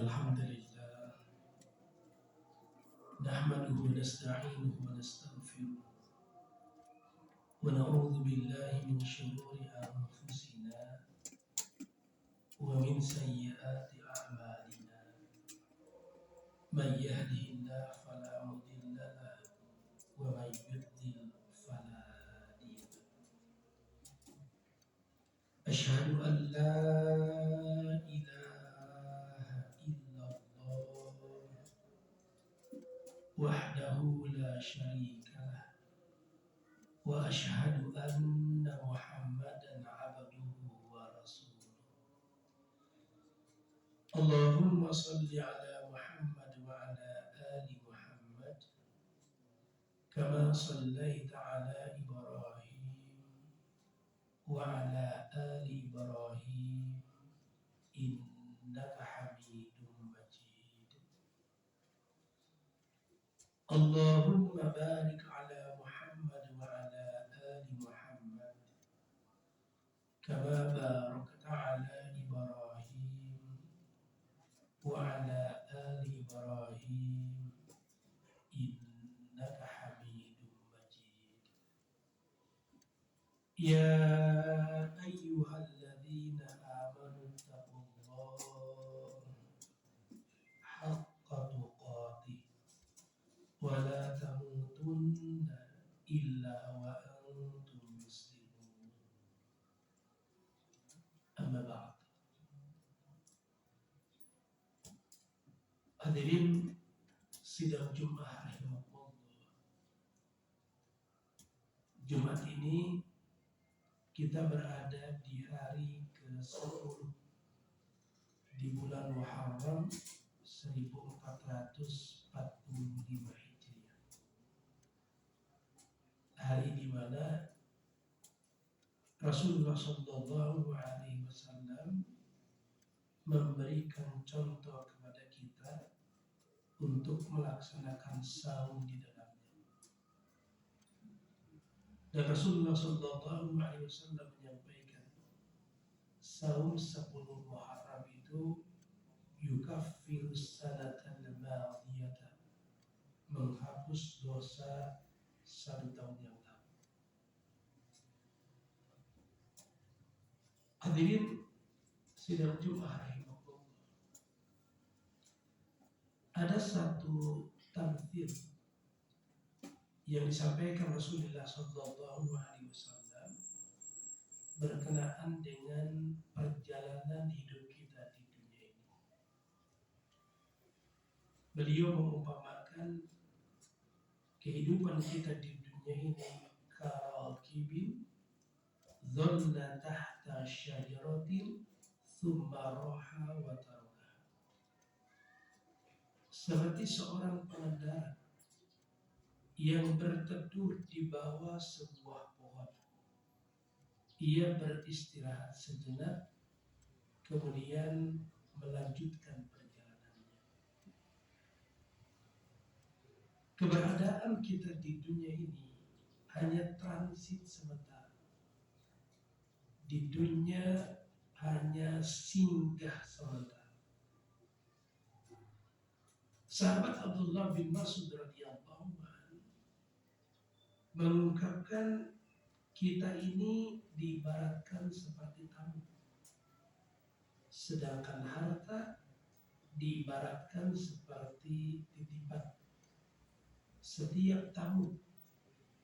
الحمد لله نحمده ونستعينه ونستغفره ونعوذ بالله من شرور أنفسنا ومن سيئات أعمالنا من يهده الله فلا مضل له ومن يضلل فلا هادي له أشهد أن لا إله إلا الله وحده لا شريك له وأشهد أن محمدا عبده ورسوله اللهم صل على محمد وعلى آل محمد كما صليت على إبراهيم وعلى آل إبراهيم إنك حميد مجيد اللهم بارك على محمد وعلى آل محمد كما باركت على إبراهيم وعلى آل إبراهيم إنك حميد مجيد يا أيها الذين آمنوا اتقوا الله حق تقاته ولا تموتن إلا وأنتم مسلمون أما بعد. Hadirin sidang Jumat rahimahullah. Jumat ini kita berada di hari ke-10 di bulan Muharram 1445 Hijriah. Hari di mana Rasulullah Shallallahu Alaihi Wasallam memberikan contoh kepada kita untuk melaksanakan saum di dalamnya. Dan Rasulullah Shallallahu Alaihi Wasallam menyampaikan saum 10 Muharram itu yukaffiru sanatan madiyata, menghapus dosa 1 tahun yang lalu. Hadirin sidang Jumat rahimahullah. Ada satu tamthil yang disampaikan Rasulullah Sallallahu Alaihi Wasallam berkenaan dengan perjalanan hidup kita di dunia ini. Beliau mengumpamakan kehidupan kita di dunia ini karakibin dhalla tahta syajaratin thumma raha wa taraka. Seperti seorang pengendara yang berteduh di bawah sebuah pohon. Ia beristirahat sejenak, kemudian melanjutkan perjalanannya. Keberadaan kita di dunia ini hanya transit sementara. Di dunia hanya singgah sementara. Sahabat Abdullah bin Mas'ud radhiyallahu anhu mengungkapkan kita ini diibaratkan seperti tamu, sedangkan harta diibaratkan seperti titipan. Setiap tamu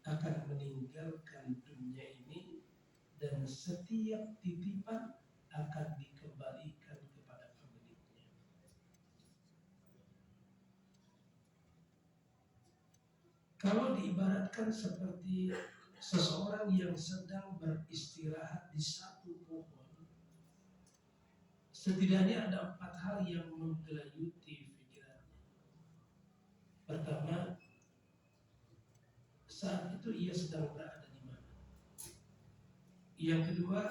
akan meninggalkan dunia ini dan setiap titipan akan dikembalikan kepada pemiliknya. Kalau diibaratkan seperti seseorang yang sedang beristirahat di satu pohon, setidaknya ada 4 hal yang menggelayuti pikirannya. Pertama, saat itu ia sedang berada di mana. Yang kedua,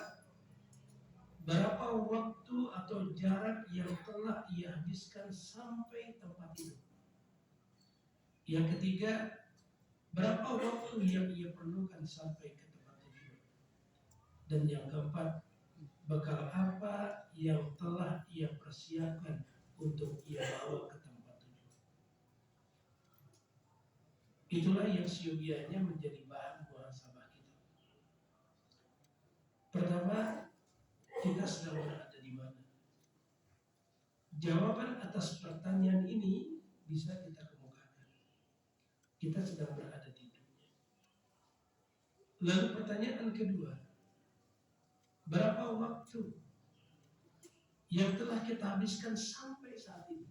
berapa waktu atau jarak yang telah ia habiskan sampai tempat itu. Yang ketiga, berapa waktu yang ia perlukan sampai ke tempat itu. Dan yang keempat, bekal apa yang telah ia persiapkan untuk ia bawa ke tempat tujuan. Itulah yang siogianya menjadi bahan muhasabah kita. Pertama, kita sedang berada di mana? Jawaban atas pertanyaan ini bisa kita kemukakan. Kita sedang berada di dunia. Lalu pertanyaan kedua, berapa waktu yang telah kita habiskan sampai saat ini?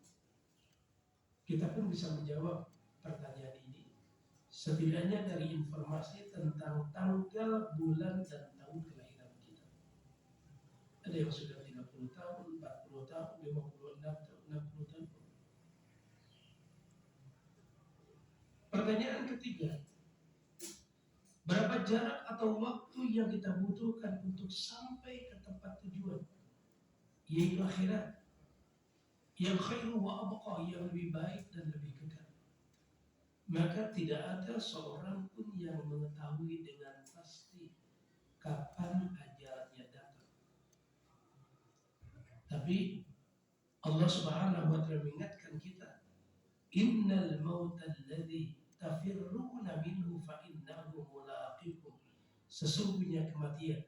Kita pun bisa menjawab pertanyaan ini setidaknya dari informasi tentang tanggal, bulan, dan tahun kelahiran kita. Ada yang sudah 30 tahun, 40 tahun, 56 tahun, 60 tahun. Pertanyaan ketiga, berapa jarak atau waktu yang kita butuhkan untuk sampai ke tempat tujuan, yaitu akhirat, yang khairu wa abqa, yang lebih baik dan lebih kekal. Maka tidak ada seorang pun yang mengetahui dengan pasti kapan ajalnya datang. Tapi Allah Subhanahu wa taala mengingatkan kita, innal mauta alladzi tafirruna minhu fa innahu mulaqikum. Sesungguhnya kematian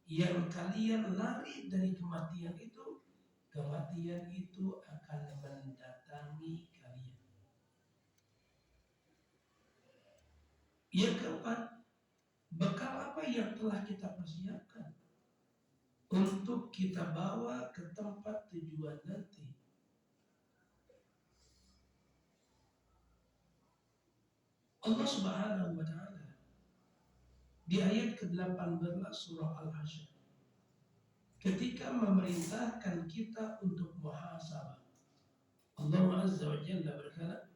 yang kalian lari dari kematian itu akan mendatangi kalian. Yang keempat, bekal apa yang telah kita persiapkan untuk kita bawa ke tempat tujuan nanti? Allah Subhanahu wa taala di ayat ke-18 surah Al-Hasyr ketika memerintahkan kita untuk muhasabah, Allah Azza wa Jalla berkata,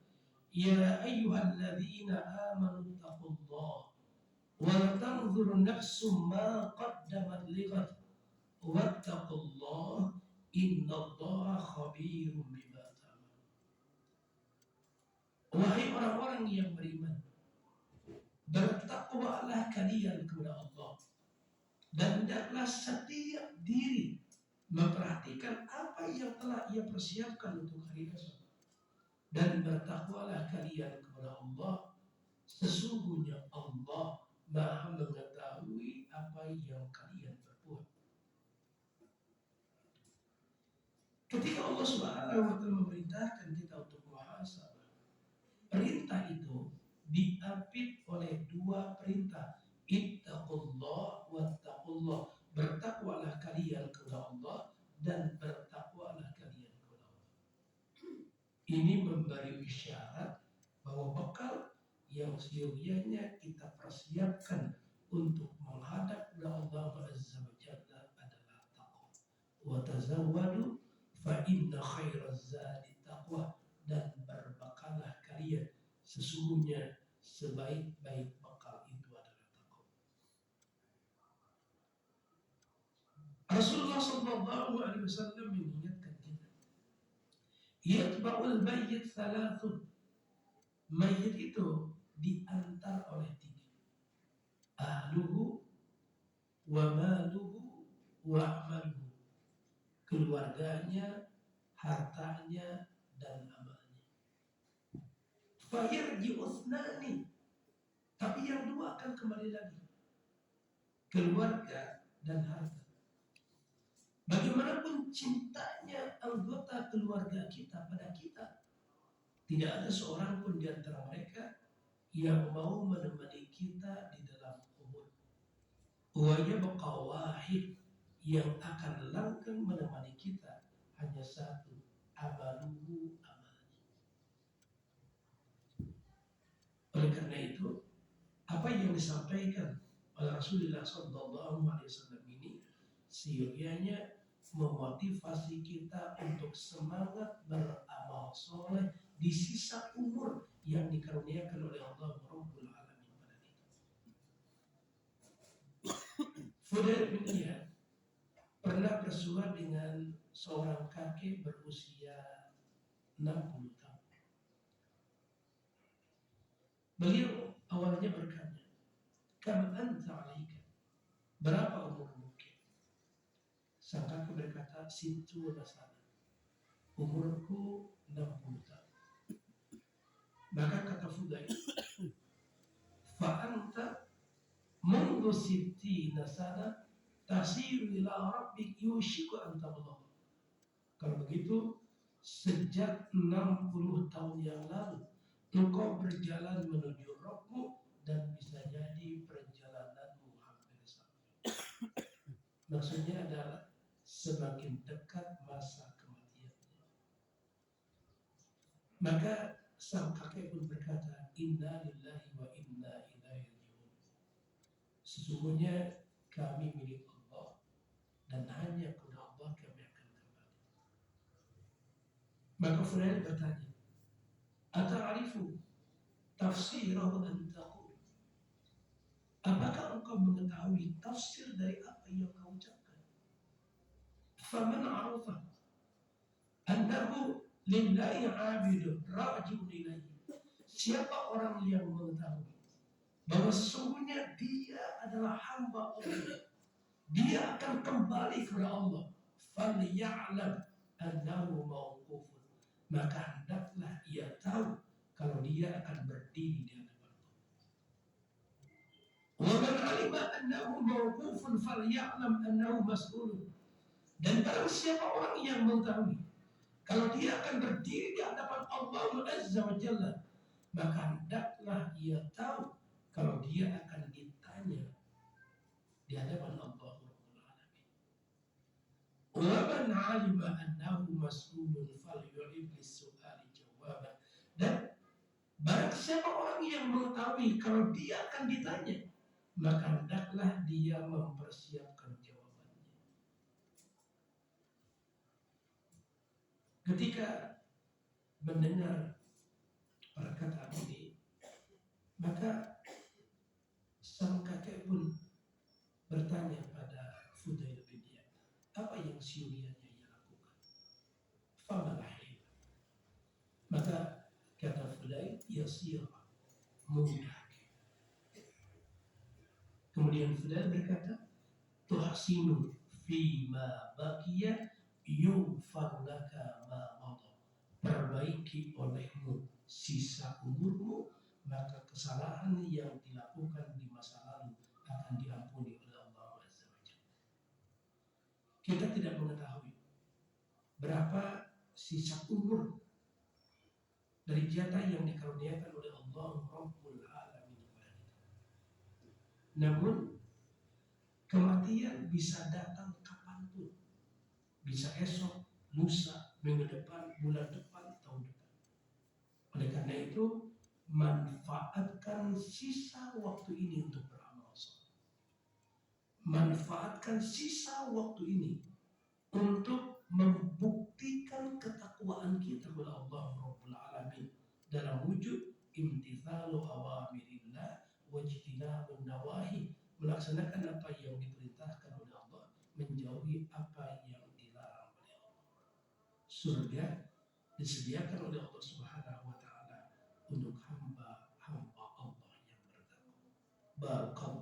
ya ayyuhalladzina amanu taqullaha wa tanzur nafsum ma qaddamat lighad wattaqullaha innallaha khabirum bima ta'malun. Wahai orang-orang yang beriman, bertakwalah kalian kepada Allah dan hendaklah setiap diri memperhatikan apa yang telah ia persiapkan untuk hari esok. Dan bertakwalah kalian kepada Allah, sesungguhnya Allah Maha mengetahui apa yang kalian berbuat. Ketika Allah Subhanahu wa taala memerintahkan kita untuk muhasabah, perintah itu diapit oleh dua perintah. Ittaqullah wattaqullah. Bertakwalah kalian kepada Allah dan bertakwalah kalian kepada Allah. Ini memberi isyarat bahwa bekal yang seyogianya kita persiapkan untuk menghadap kepada Allah Azza wa Jalla adalah taqwa. Wa tazawwadu fa inna khairaz zadi taqwa. Dan berbekalah kalian, sesungguhnya sebaik-baik bekal itu adalah takwa. Rasulullah sallallahu alaihi wasallam mengingatkan kita, yatba'ul mayyit thalathun. Mayit itu diantar oleh tiga, ahluhu wa maluhu wa amaluhu. Keluarganya, hartanya, dan amalnya. Fayarji'u thnani. Tapi yang dua akan kembali lagi, keluarga dan harta. Bagaimanapun cintanya anggota keluarga kita pada kita, tidak ada seorang pun di antara mereka yang mau menemani kita di dalam kubur. Wa yabqa wahid, yang akan langgeng menemani kita hanya satu, amaluhu, amalnya. Oleh karena itu, apa yang disampaikan oleh Rasulullah SAW ini seyogianya memotivasi kita untuk semangat beramal soleh di sisa umur yang dikaruniakan oleh Allah Rabbul Alamin pada kita. Fudail bin Iyad pernah bersua dengan seorang kakek berusia 60 tahun. Beliau awalnya berkata, kam anta alaika, berapa umurmu? Sang kakek berkata, situ sana, umurku 60 tahun. Maka kata Fudail, fa'anta mundu sittina sana tasiru ila rabbik yushiku antabullah. Kalau begitu, sejak 60 tahun yang lalu engkau berjalan menuju Rabbmu dan bisa jadi perjalananmu hampir sampai. Maksudnya adalah semakin dekat masa kematian. Maka sang kakek pun berkata, Inna lillahi wa inna ilaihi raji'un. Sesungguhnya kami milik Allah dan hanya kepada Allah kami akan kembali. Maka Fudail bertanya, Ata'arifu tafsirahu an taqul. Apakah engkau mengetahui tafsir dari apa yang kau ucapkan? Faman arafa annahu lillahi 'abidun raji'un ilaihi. Siapa orang yang mengetahui bahwa sesungguhnya dia adalah hamba Allah, dia akan kembali kepada Allah, falya'lam annahu mawqufun. Maka hendaklah ia tahu kalau dia akan berdiri di hadapan Allah. Wa man 'alima annahu mawqufun falya'lam annahu mas'ulun. Dan barang siapa orang yang mengetahui kalau dia akan berdiri di hadapan Allah Azza wa Jalla, maka hendaklah ia tahu kalau dia akan ditanya di hadapan Allah Rabbul Alamin. Wa man 'alima annahu mas'ulun falyu'id lis-su'ali jawaban. Dan barang siapa orang yang mengetahui kalau dia akan ditanya, maka hendaklah dia mempersiapkan jawabannya. Ketika mendengar perkataan ini, maka sang kakek pun bertanya pada Fudail bin Iyad, apa yang surianya ia lakukan? Famalahil. Maka kata Fudail, yasir, mudah. Kemudian Fudail berkata, tuhsinu fima baqiya yughfar laka ma madha. Perbaiki olehmu sisa umurmu, maka kesalahan yang dilakukan di masa lalu akan diampuni oleh Allah Azza wa Jalla. Kita tidak mengetahui berapa sisa umur dari jatah yang dikaruniakan oleh Allah Rabbul Alamin kepada kita. Namun kematian bisa datang kapanpun, bisa esok, lusa, minggu depan, bulan depan, tahun depan. Oleh karena itu, manfaatkan sisa waktu ini untuk beramal saleh. Manfaatkan sisa waktu ini untuk membuktikan ketakwaan kita kepada Allah Rabbul Alamin dalam wujud imtithalu awamirillah wajtinabun nawahi, melaksanakan apa yang diperintahkan oleh Allah, menjauhi apa yang dilarang oleh Allah. Surga disediakan oleh Allah Subhanahu wa taala untuk hamba-hamba Allah yang bertakwa. Barakallahu